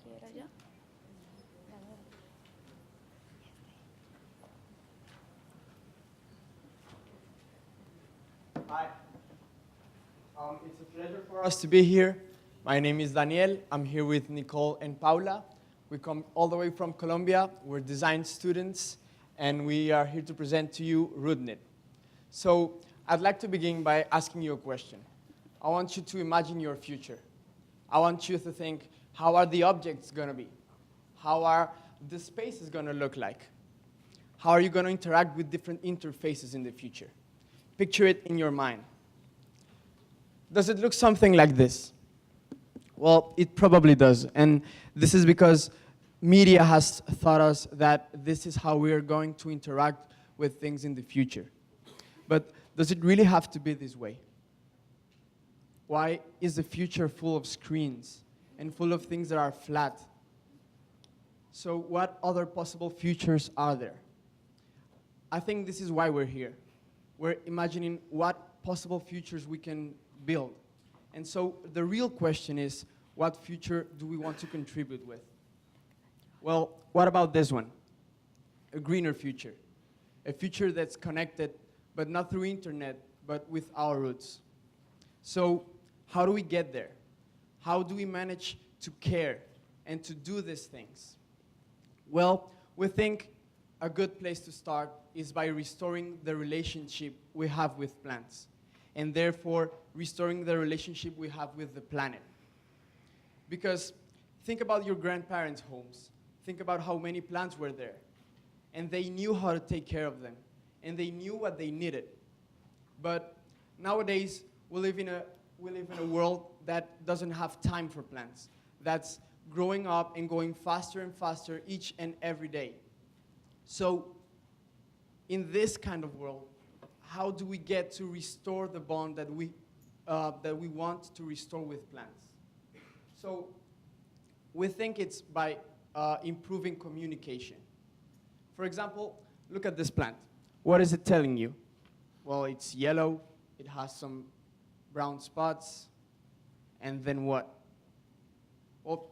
quiera ya. Hi. It's a pleasure for us to be here. My name is Daniel. I'm here with Nicole and Paula. We come all the way from Colombia. We're design students, and we are here to present to you RootKnit. So I'd like to begin by asking you a question. I want you to imagine your future. I want you to think, how are the objects going to be? How are the spaces going to look like? How are you going to interact with different interfaces in the future? Picture it in your mind. Does it look something like this? Well, it probably does. And this is because media has taught us that this is how we are going to interact with things in the future. But does it really have to be this way? Why is the future full of screens and full of things that are flat? So what other possible futures are there? I think this is why we're here. We're imagining what possible futures we can build. And so the real question is, what future do we want to contribute with? Well, what about this one? A greener future. A future that's connected, but not through internet, but with our roots. So how do we get there? How do we manage to care and to do these things? Well, we think a good place to start is by restoring the relationship we have with plants, and therefore restoring the relationship we have with the planet. Because think about your grandparents' homes. Think about how many plants were there. And they knew how to take care of them. And they knew what they needed. But nowadays, we live in a world that doesn't have time for plants, that's growing up and going faster and faster each and every day. So in this kind of world, how do we get to restore the bond that we want to restore with plants? So we think it's by improving communication. For example, look at this plant. What is it telling you? Well, it's yellow, it has some brown spots, and then what? Well,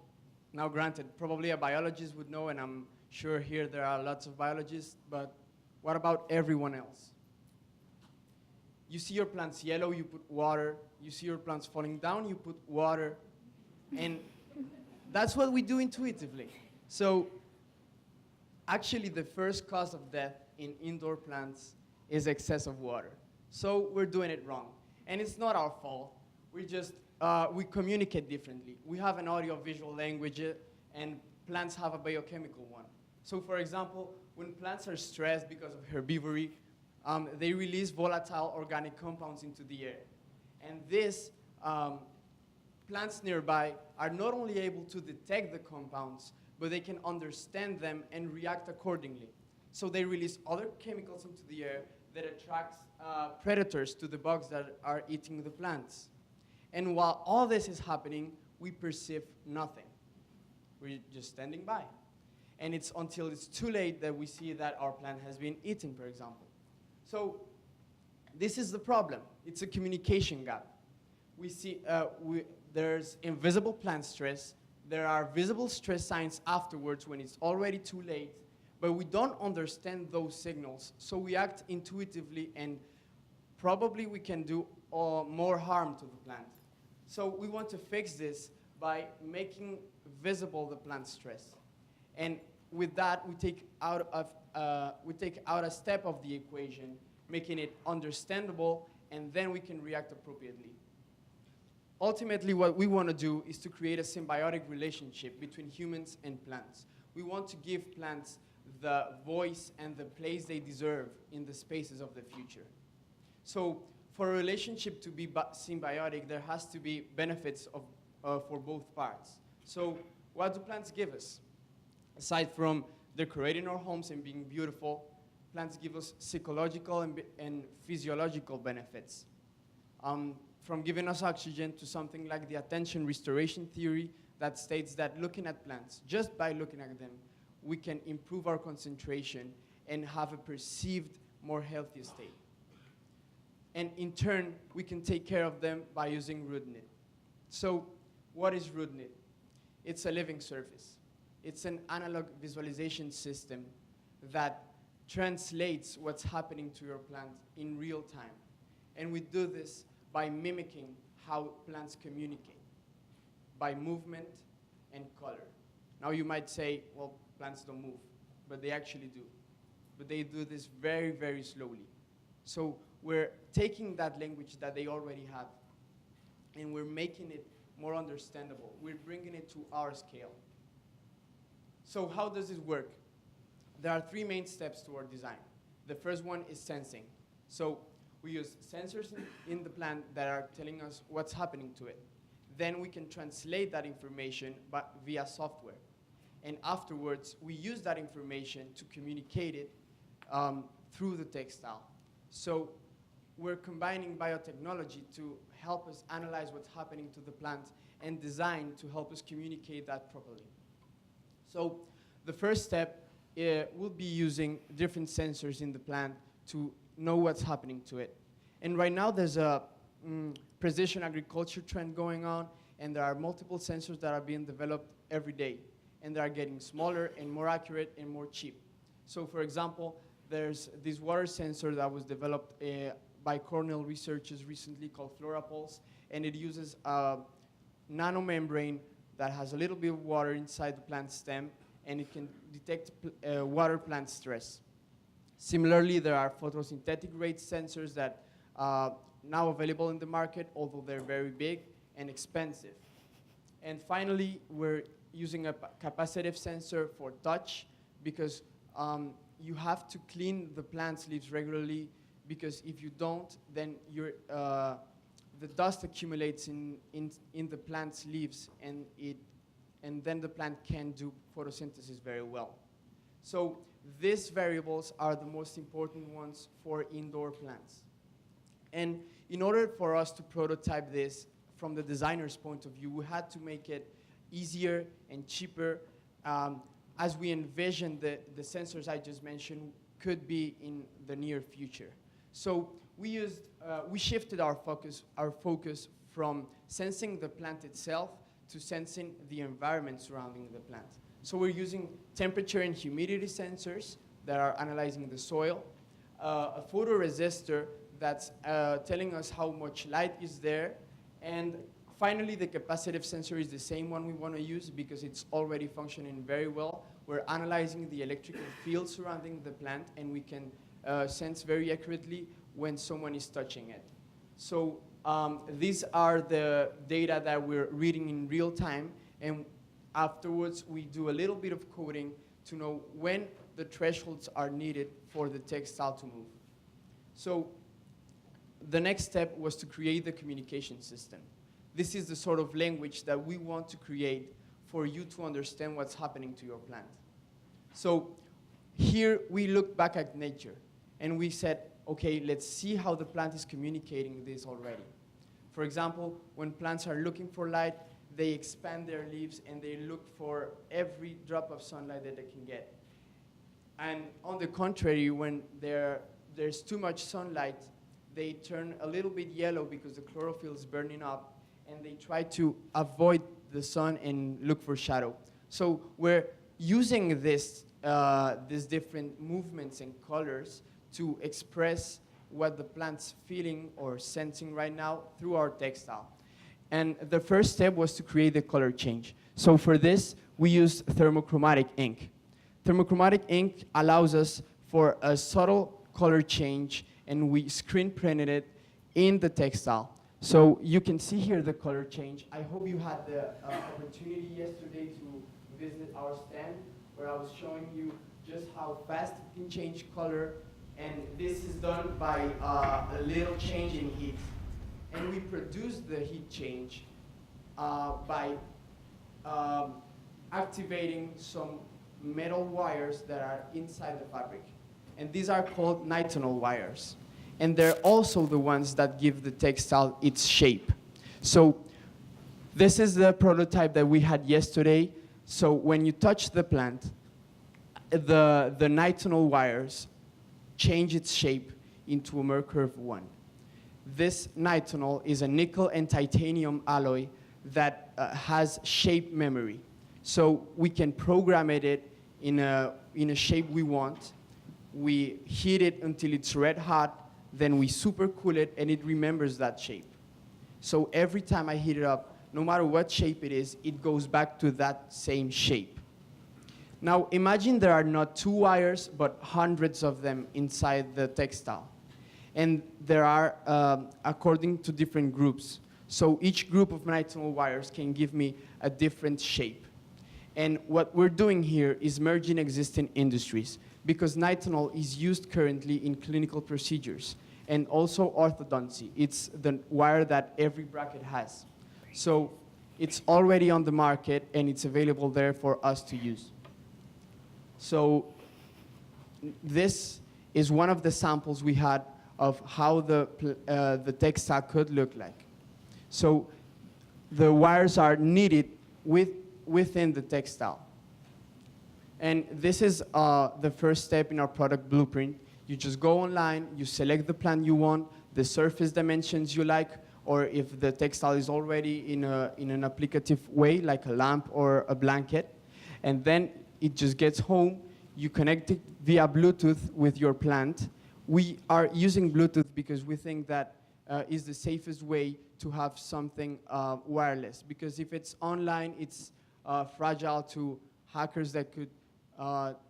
now granted, probably a biologist would know, and I'm sure here there are lots of biologists, but what about everyone else? You see your plants yellow, you put water. You see your plants falling down, you put water. And that's what we do intuitively. So actually, the first cause of death in indoor plants is excess of water. So we're doing it wrong. And it's not our fault. We communicate differently. We have an audio-visual language, and plants have a biochemical one. So for example, when plants are stressed because of herbivory, they release volatile organic compounds into the air. And this, plants nearby are not only able to detect the compounds, but they can understand them and react accordingly. So they release other chemicals into the air that attracts predators to the bugs that are eating the plants. And while all this is happening, we perceive nothing. We're just standing by. And it's until it's too late that we see that our plant has been eaten, for example. So this is the problem. It's a communication gap. We see there's invisible plant stress. There are visible stress signs afterwards when it's already too late, but we don't understand those signals. So we act intuitively, and probably we can do more harm to the plant. So we want to fix this by making visible the plant stress. And with that, we take out a step of the equation, making it understandable, and then we can react appropriately. Ultimately, what we want to do is to create a symbiotic relationship between humans and plants. We want to give plants the voice and the place they deserve in the spaces of the future. So for a relationship to be symbiotic, there has to be benefits for both parts. So what do plants give us? Aside from decorating our homes and being beautiful, plants give us psychological and physiological benefits. From giving us oxygen to something like the attention restoration theory that states that looking at plants, just by looking at them, we can improve our concentration and have a perceived more healthy state. And in turn, we can take care of them by using RootKnit. So what is RootKnit? It's a living surface. It's an analog visualization system that translates what's happening to your plant in real time. And we do this by mimicking how plants communicate, by movement and color. Now you might say, well, plants don't move, but they actually do. But they do this very, very slowly. So we're taking that language that they already have, and we're making it more understandable. We're bringing it to our scale. So how does this work? There are three main steps to our design. The first one is sensing. So we use sensors in the plant that are telling us what's happening to it. Then we can translate that information via software. And afterwards, we use that information to communicate it through the textile. So we're combining biotechnology to help us analyze what's happening to the plant and design to help us communicate that properly. So the first step we'll be using different sensors in the plant to know what's happening to it. And right now there's a precision agriculture trend going on, and there are multiple sensors that are being developed every day, and they are getting smaller and more accurate and more cheap. So for example, there's this water sensor that was developed by Cornell researchers recently called FloraPulse, and it uses a nanomembrane that has a little bit of water inside the plant stem, and it can detect water plant stress. Similarly, there are photosynthetic rate sensors that are now available in the market, although they're very big and expensive. And finally, we're using a capacitive sensor for touch, because you have to clean the plant's leaves regularly, because if you don't, then the dust accumulates in the plant's leaves, and then the plant can't do photosynthesis very well. So these variables are the most important ones for indoor plants. And in order for us to prototype this from the designer's point of view, we had to make it easier and cheaper, as we envision the sensors I just mentioned could be in the near future. So we shifted our focus from sensing the plant itself to sensing the environment surrounding the plant. So we're using temperature and humidity sensors that are analyzing the soil, a photoresistor that's telling us how much light is there, and finally the capacitive sensor is the same one we want to use because it's already functioning very well. We're analyzing the electrical field surrounding the plant, and we can sense very accurately when someone is touching it. So these are the data that we're reading in real time, and afterwards we do a little bit of coding to know when the thresholds are needed for the textile to move. So the next step was to create the communication system. This is the sort of language that we want to create for you to understand what's happening to your plant. So here we look back at nature, and we said, okay, let's see how the plant is communicating this already. For example, when plants are looking for light, they expand their leaves and they look for every drop of sunlight that they can get. And on the contrary, when there's too much sunlight, they turn a little bit yellow because the chlorophyll is burning up, and they try to avoid the sun and look for shadow. So we're using these different movements and colors to express what the plant's feeling or sensing right now through our textile. And the first step was to create the color change. So for this, we used thermochromatic ink. Thermochromatic ink allows us for a subtle color change, and we screen printed it in the textile. So you can see here the color change. I hope you had the opportunity yesterday to visit our stand, where I was showing you just how fast it can change color. And this is done by a little change in heat. And we produce the heat change by activating some metal wires that are inside the fabric. And these are called nitinol wires. And they're also the ones that give the textile its shape. So this is the prototype that we had yesterday. So when you touch the plant, the nitinol wires change its shape into a Mercurve 1. This nitinol is a nickel and titanium alloy that has shape memory. So we can program it in a shape we want. We heat it until it's red hot, then we super cool it, and it remembers that shape. So every time I heat it up, no matter what shape it is, it goes back to that same shape. Now imagine there are not 2 wires, but hundreds of them inside the textile. And there are according to different groups. So each group of nitinol wires can give me a different shape. And what we're doing here is merging existing industries, because nitinol is used currently in clinical procedures and also orthodoncy. It's the wire that every bracket has. So it's already on the market and it's available there for us to use. So this is one of the samples we had of how the textile could look like. So the wires are knitted within the textile. And this is the first step in our product blueprint. You just go online, you select the plan you want, the surface dimensions you like, or if the textile is already in an applicative way, like a lamp or a blanket, and then it just gets home. You connect it via Bluetooth with your plant. We are using Bluetooth because we think that is the safest way to have something wireless. Because if it's online, it's fragile to hackers that could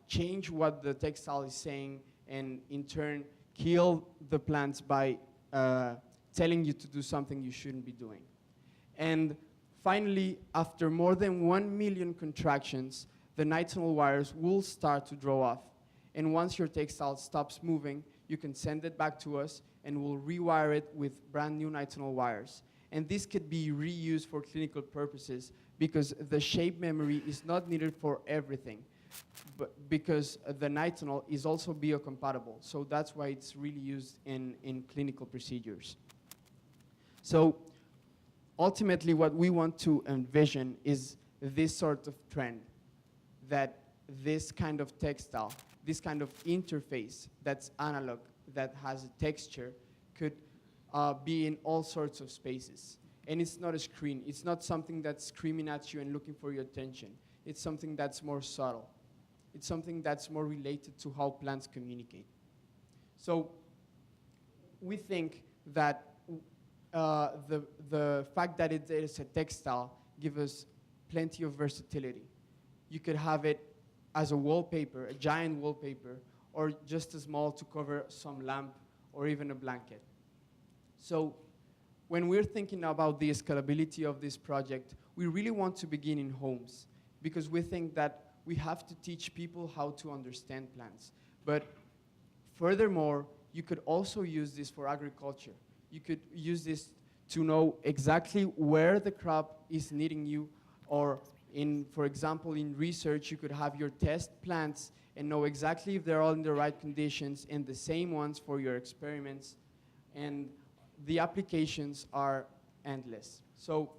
change what the textile is saying and in turn kill the plants by telling you to do something you shouldn't be doing. And finally, after more than 1 million contractions, the nitinol wires will start to draw off. And once your textile stops moving, you can send it back to us and we'll rewire it with brand new nitinol wires. And this could be reused for clinical purposes because the shape memory is not needed for everything, but because the nitinol is also biocompatible. So that's why it's really used in clinical procedures. So ultimately what we want to envision is this sort of trend, that this kind of textile, this kind of interface that's analog, that has a texture, could be in all sorts of spaces. And it's not a screen. It's not something that's screaming at you and looking for your attention. It's something that's more subtle. It's something that's more related to how plants communicate. So we think that the fact that it is a textile gives us plenty of versatility. You could have it as a wallpaper, a giant wallpaper, or just as small to cover some lamp or even a blanket. So when we're thinking about the scalability of this project, we really want to begin in homes because we think that we have to teach people how to understand plants. But furthermore, you could also use this for agriculture. You could use this to know exactly where the crop is needing you, or for example, in research, you could have your test plants and know exactly if they're all in the right conditions and the same ones for your experiments. And the applications are endless. So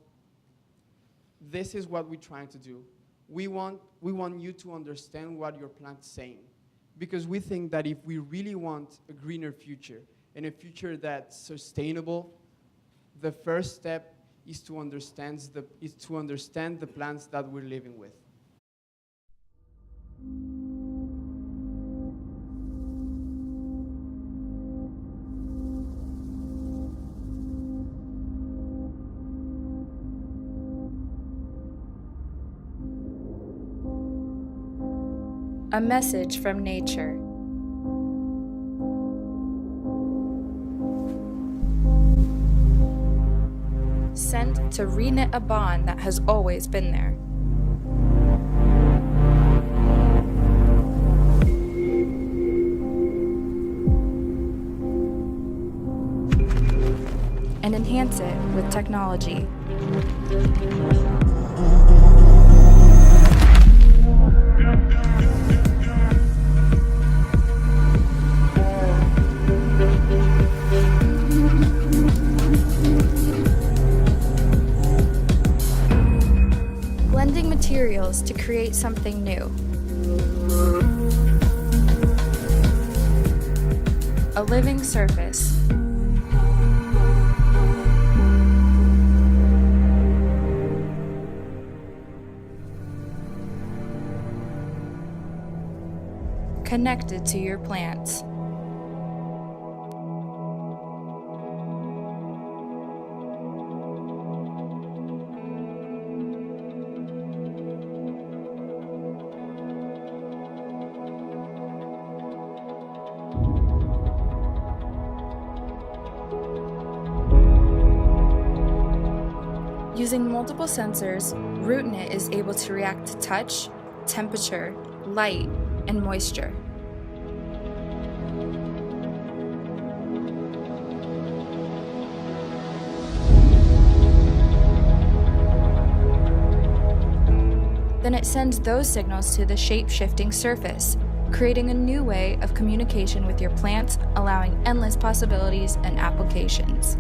this is what we're trying to do. We want you to understand what your plant's saying, because we think that if we really want a greener future and a future that's sustainable, the first step is to understand the plants that we're living with. A message from nature. Sent to reknit a bond that has always been there. And enhance it with technology. Blending materials to create something new. A living surface. connected to your plants. Using multiple sensors, RootKnit is able to react to touch, temperature, light, and moisture. Then it sends those signals to the shape-shifting surface, creating a new way of communication with your plants, allowing endless possibilities and applications.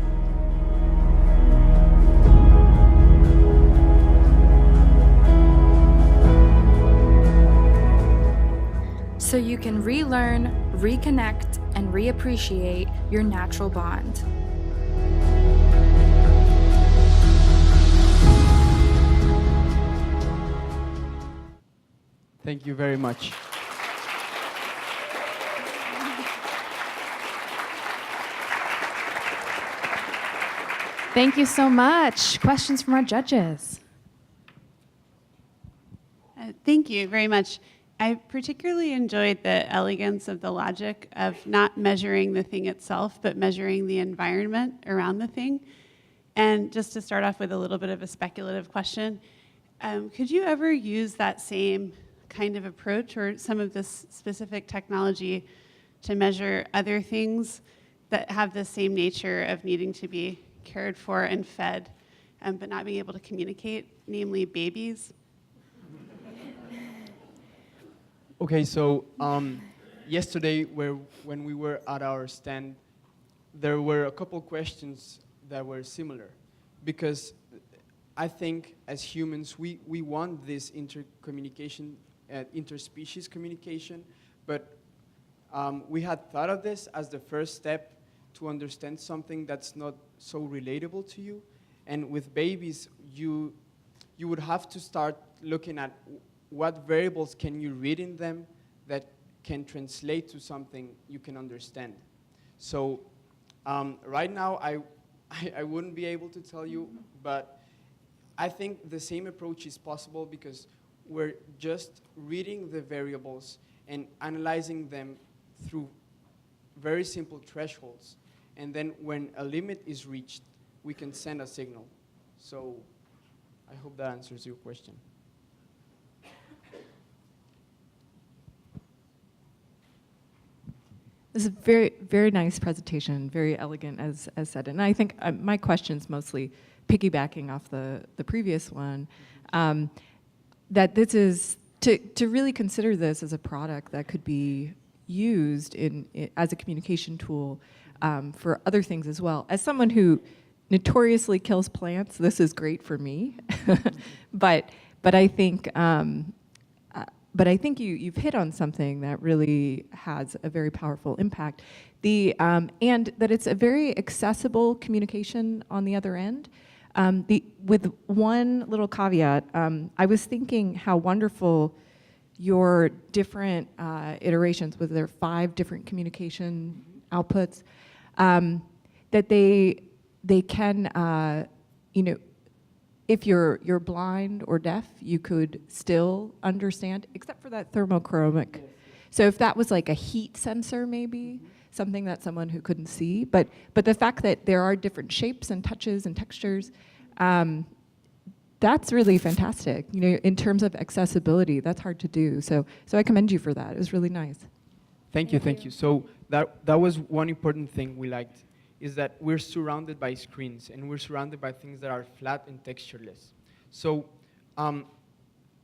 So you can relearn, reconnect, and reappreciate your natural bond. Thank you very much. Thank you so much. Questions from our judges? Thank you very much. I particularly enjoyed the elegance of the logic of not measuring the thing itself, but measuring the environment around the thing. And just to start off with a little bit of a speculative question, could you ever use that same kind of approach or some of this specific technology to measure other things that have the same nature of needing to be cared for and fed, but not being able to communicate, namely babies? Okay, so yesterday when we were at our stand, there were a couple questions that were similar, because I think as humans we want this intercommunication, interspecies communication, but we had thought of this as the first step to understand something that's not so relatable to you. And with babies, you would have to start looking at what variables can you read in them that can translate to something you can understand. So right now, I wouldn't be able to tell you, but I think the same approach is possible because we're just reading the variables and analyzing them through very simple thresholds. And then when a limit is reached, we can send a signal. So I hope that answers your question. This is a very, very nice presentation, very elegant, as said. And I think my question's mostly piggybacking off the previous one, that this is, to really consider this as a product that could be used as a communication tool for other things as well. As someone who notoriously kills plants, this is great for me. but I think you've hit on something that really has a very powerful impact. And that it's a very accessible communication on the other end. With one little caveat, I was thinking how wonderful your different iterations, with their 5 different communication outputs, that they can, if you're blind or deaf, you could still understand, except for that thermochromic. So if that was like a heat sensor, maybe, something that someone who couldn't see, but the fact that there are different shapes and touches and textures, that's really fantastic. In terms of accessibility, that's hard to do. So I commend you for that. It was really nice. Thank you. So that was one important thing we liked, is that we're surrounded by screens and we're surrounded by things that are flat and textureless. So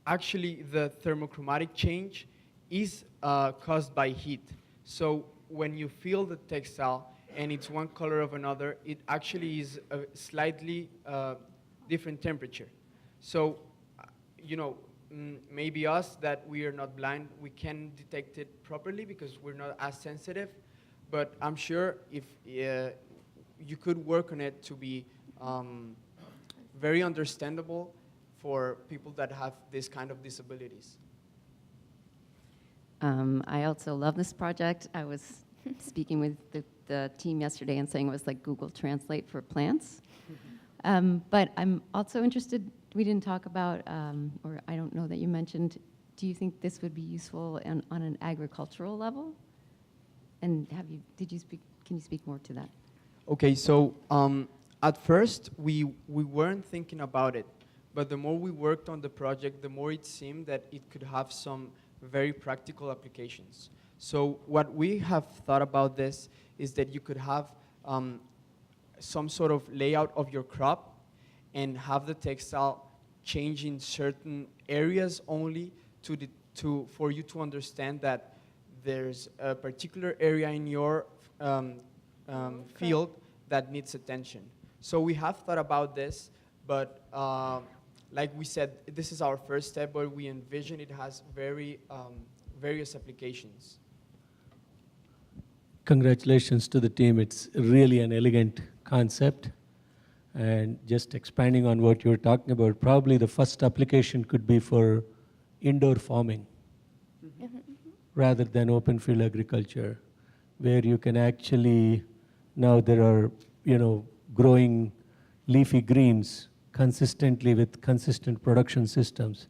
actually the thermochromatic change is caused by heat. So when you feel the textile and it's one color of another, it actually is a slightly different temperature. So, maybe us that we are not blind, we can detect it properly because we're not as sensitive. But I'm sure if you could work on it to be very understandable for people that have this kind of disabilities. I also love this project. I was speaking with the team yesterday and saying it was like Google Translate for plants. But I'm also interested, we didn't talk about, or I don't know that you mentioned, do you think this would be useful on an agricultural level? And can you speak more to that? Okay, so at first we weren't thinking about it, but the more we worked on the project, the more it seemed that it could have some very practical applications. So what we have thought about this is that you could have some sort of layout of your crop and have the textile change in certain areas only for you to understand that there's a particular area in your field that needs attention. So we have thought about this, but like we said, this is our first step, but we envision it has various applications. Congratulations to the team. It's really an elegant concept. And just expanding on what you were talking about, probably the first application could be for indoor farming rather than open field agriculture, where you can actually, now there are, growing leafy greens consistently with consistent production systems.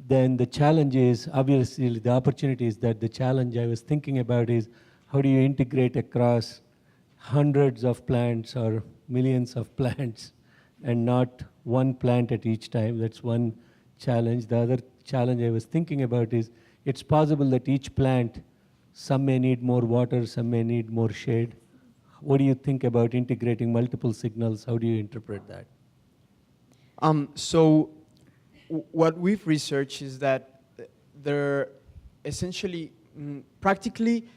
Then the challenge is, obviously the opportunity is that the challenge I was thinking about is, how do you integrate across hundreds of plants or millions of plants and not one plant at each time? That's one challenge. The other challenge I was thinking about is, it's possible that each plant, some may need more water, some may need more shade. What do you think about integrating multiple signals? How do you interpret that? So what we've researched is that there essentially, practically,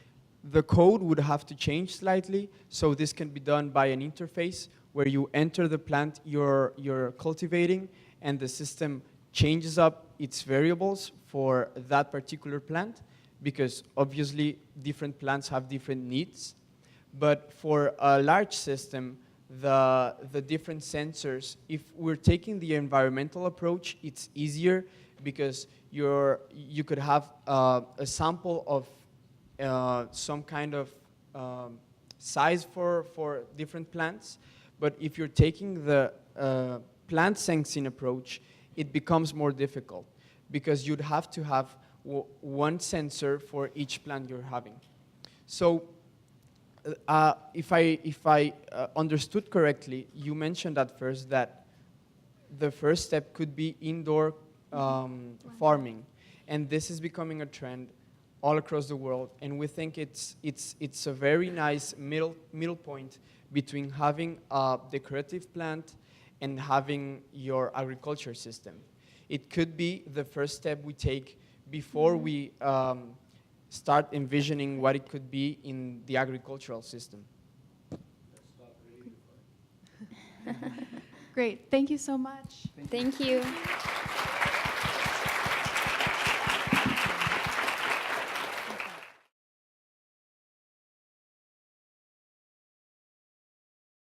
the code would have to change slightly. So this can be done by an interface where you enter the plant you're cultivating, and the system changes up its variables for that particular plant, because obviously different plants have different needs. But for a large system, the different sensors, if we're taking the environmental approach, it's easier because you could have a sample of some kind of size for different plants. But if you're taking the plant sensing approach, it becomes more difficult because you'd have to have one sensor for each plant you're having. So if I understood correctly, you mentioned at first that the first step could be indoor farming, and this is becoming a trend all across the world. And we think it's a very nice middle point between having a decorative plant and having your agriculture system. It could be the first step we take before we start envisioning what it could be in the agricultural system. Great, thank you so much. Thank you.